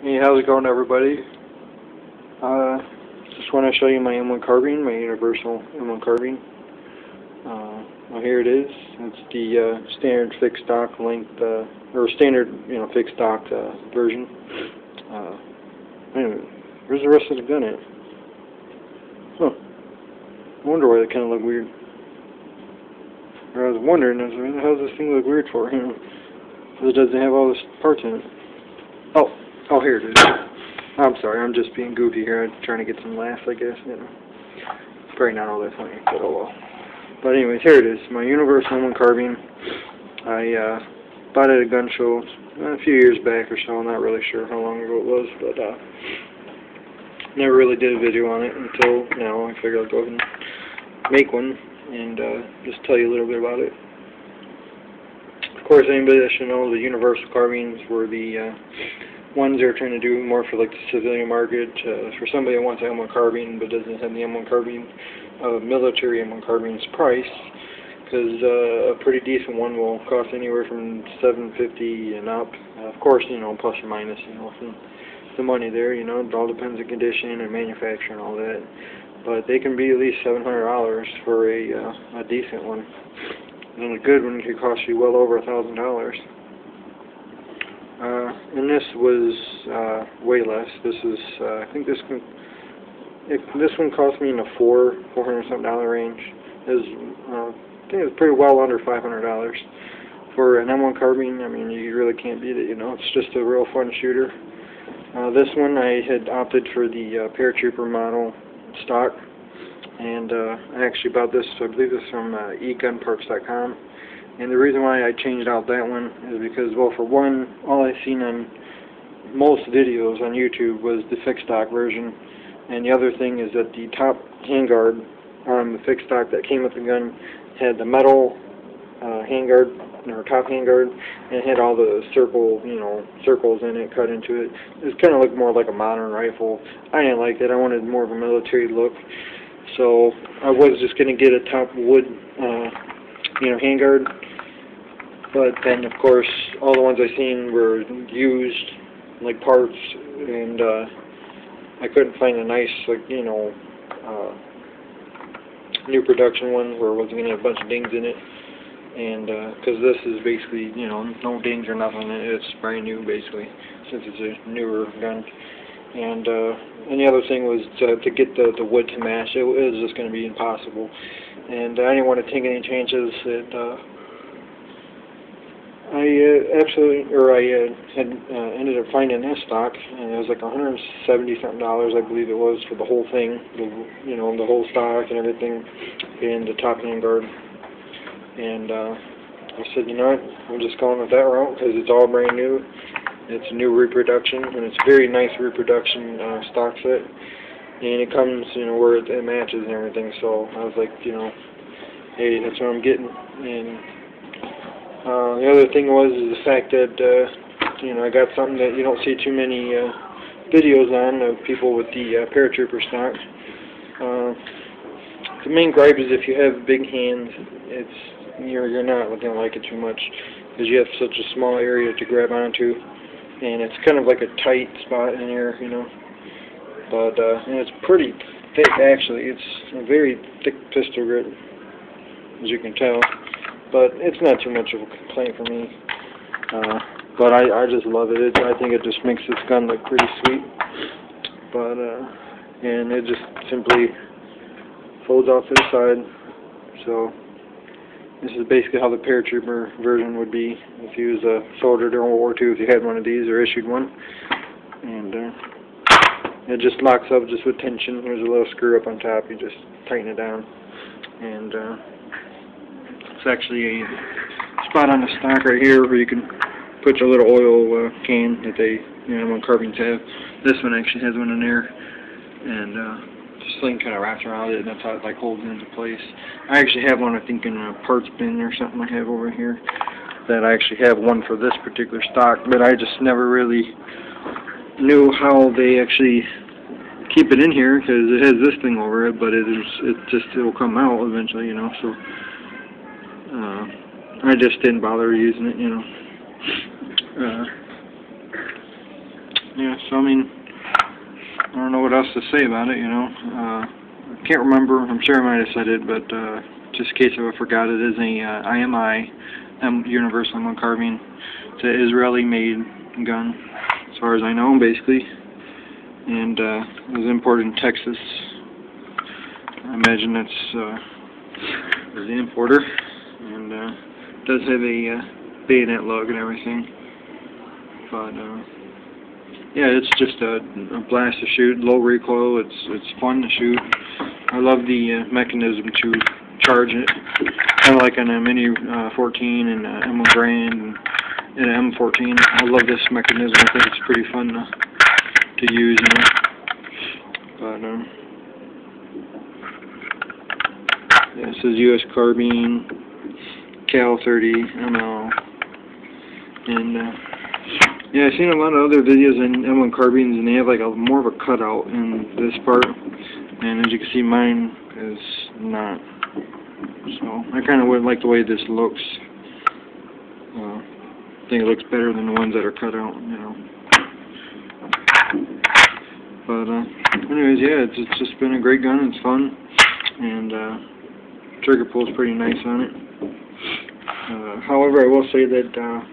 Hey, how's it going, everybody? Just want to show you my M1 Carbine, my Universal M1 Carbine. Well, here it is. It's the standard fixed stock length, or standard, fixed stock version. Anyway, where's the rest of the gun at? Huh. I wonder why they kind of look weird. Or I was wondering, how does this thing look weird for? Because it doesn't have all the parts in it. Oh, here it is. I'm sorry, I'm just being goofy here. I'm trying to get some laughs, I guess. It's probably not all that funny, but oh well. But anyways, here it is, my Universal M1 Carbine. I bought it at a gun show a few years back or so. I'm not really sure how long ago it was, but never really did a video on it until now. I figured I'd go ahead and make one and just tell you a little bit about it. Of course, anybody that should know, the Universal Carbines were the ones they're trying to do more for like the civilian market. For somebody that wants an M1 Carbine but doesn't have the M1 Carbine, military M1 Carbine's price, because a pretty decent one will cost anywhere from $750 and up. Of course, plus or minus, some the money there. It all depends on condition and manufacturer and all that. But they can be at least $700 for a decent one, and a good one could cost you well over $1,000. And this was way less. This is, I think this one cost me in the $400 something range. I think it was pretty well under $500 for an M1 Carbine. I mean, you really can't beat it. It's just a real fun shooter. This one I had opted for the paratrooper model stock, and I actually bought this. I believe this from egunparts.com. And the reason why I changed out that one is because, well, for one, all I've seen on most videos on YouTube was the fixed stock version. And the other thing is that the top handguard on the fixed stock that came with the gun had the metal handguard, or top handguard, and it had all the circles in it, cut into it. It kind of looked more like a modern rifle. I didn't like that. I wanted more of a military look. So I was just going to get a top wood, handguard. But then, of course, all the ones I seen were used, like parts, and I couldn't find a nice, new production one where it wasn't going to have a bunch of dings in it. And because this is basically, no dings or nothing, it's brand new basically, since it's a newer gun. And the other thing was to get the wood to match. It was just going to be impossible. And I didn't want to take any chances that I ended up finding this stock, and it was like $170 something, I believe it was, for the whole thing, the whole stock and everything, and the top handguard. And I said, I'm just going with that route because it's all brand new. It's a new reproduction, and it's a very nice reproduction stock set, and it comes, where it matches and everything. So I was like, hey, that's what I'm getting. And the other thing was the fact that I got something that you don't see too many videos on of people with the paratrooper stock. The main gripe is if you have big hands, you're not going to like it too much because you have such a small area to grab onto, and it's kind of like a tight spot in here, But and it's pretty thick actually. It's a very thick pistol grip, as you can tell. But it's not too much of a complaint for me. But I just love it. I think it just makes this gun look pretty sweet. But and it just simply folds off to the side. So this is basically how the paratrooper version would be if you was a soldier during World War II, if you had one of these or issued one. And it just locks up just with tension. There's a little screw up on top. You just tighten it down. And it's actually a spot on the stock right here where you can put your little oil can that they, M1 Carbines have. This one actually has one in there, and the sling kind of wraps around it, and that's how it holds it into place. I actually have one, I think, in a parts bin or something I have over here. That I actually have one for this particular stock, but I just never really knew how they actually keep it in here because it has this thing over it, but it'll come out eventually, So. I just didn't bother using it, yeah, so I mean, I don't know what else to say about it, you know. I can't remember, I'm sure I might have said it, but just in case I forgot, it is a IMI, Universal M1 Carbine. It's an Israeli-made gun, as far as I know, basically. And it was imported in Texas. I imagine that's the importer. And it does have a bayonet lug and everything. But yeah, it's just a blast to shoot, low recoil. It's fun to shoot. I love the mechanism to charge it, kind of like on a Mini 14 and M1 Grand and an M14. I love this mechanism. I think it's pretty fun to use, you know. But yeah, it says U.S. Carbine, Cal 30 ML, and yeah, I've seen a lot of other videos in M1 carbines, and they have like more of a cutout in this part, and as you can see, mine is not. So I kind of would like the way this looks. I think it looks better than the ones that are cut out, you know. But anyways, yeah, it's just been a great gun. It's fun, and trigger pull is pretty nice on it. However, I will say that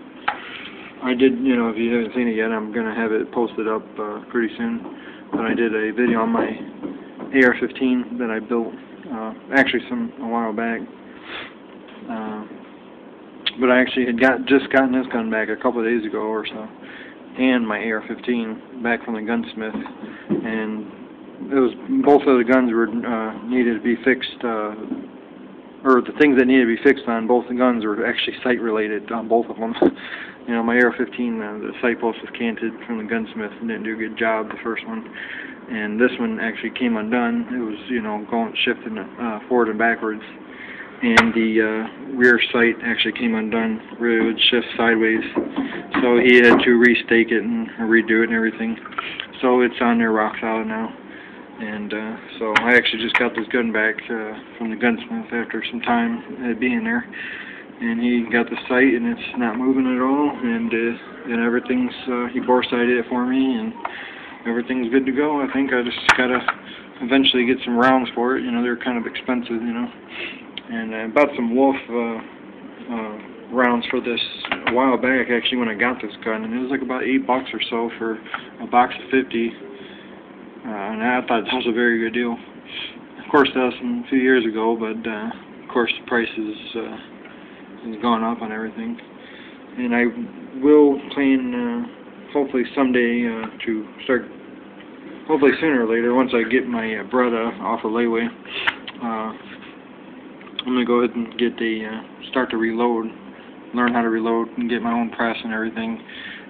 I did, you know, if you haven't seen it yet, I'm going to have it posted up pretty soon. But I did a video on my AR-15 that I built, actually a while back. But I actually had just gotten this gun back a couple of days ago or so, and my AR-15 back from the gunsmith, and it was both of the guns were needed to be fixed, or the things that needed to be fixed on both the guns were actually sight related on both of them. You know, my AR-15, the sight post was canted from the gunsmith and didn't do a good job, the first one. And this one actually came undone. It was, you know, shifting forward and backwards. And the rear sight actually came undone. It would shift sideways. So he had to restake it and redo it and everything. So it's on there rock solid now. And so I actually just got this gun back from the gunsmith after some time it being there. And he got the sight, and it's not moving at all, and everything's, he bore sighted it for me, and everything's good to go. I think I just gotta eventually get some rounds for it. You know, they're kind of expensive, you know. And I bought some Wolf rounds for this a while back, actually, when I got this gun, and it was like about $8 or so for a box of 50, and I thought that was a very good deal. Of course, that was a few years ago, but of course the prices has gone up on everything. And I will plan, hopefully someday, to start, hopefully sooner or later, once I get my Bretta off of layaway, I'm going to go ahead and get start to reload, learn how to reload, and get my own press and everything.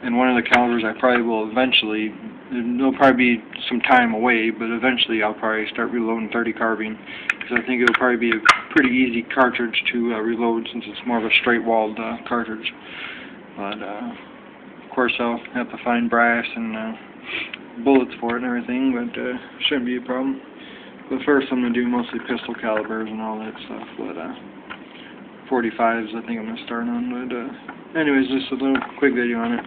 And one of the calibers I probably will eventually, there'll probably be some time away, but eventually I'll probably start reloading 30 carbine, because I think it'll probably be a pretty easy cartridge to reload, since it's more of a straight-walled cartridge. But of course I'll have to find brass and bullets for it and everything, but shouldn't be a problem. But first I'm going to do mostly pistol calibers and all that stuff, but 45s I think I'm going to start on. But anyways, just a little quick video on it.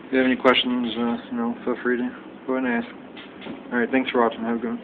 If you have any questions, you know, feel free to go ahead and ask. Alright, thanks for watching. Have a good one.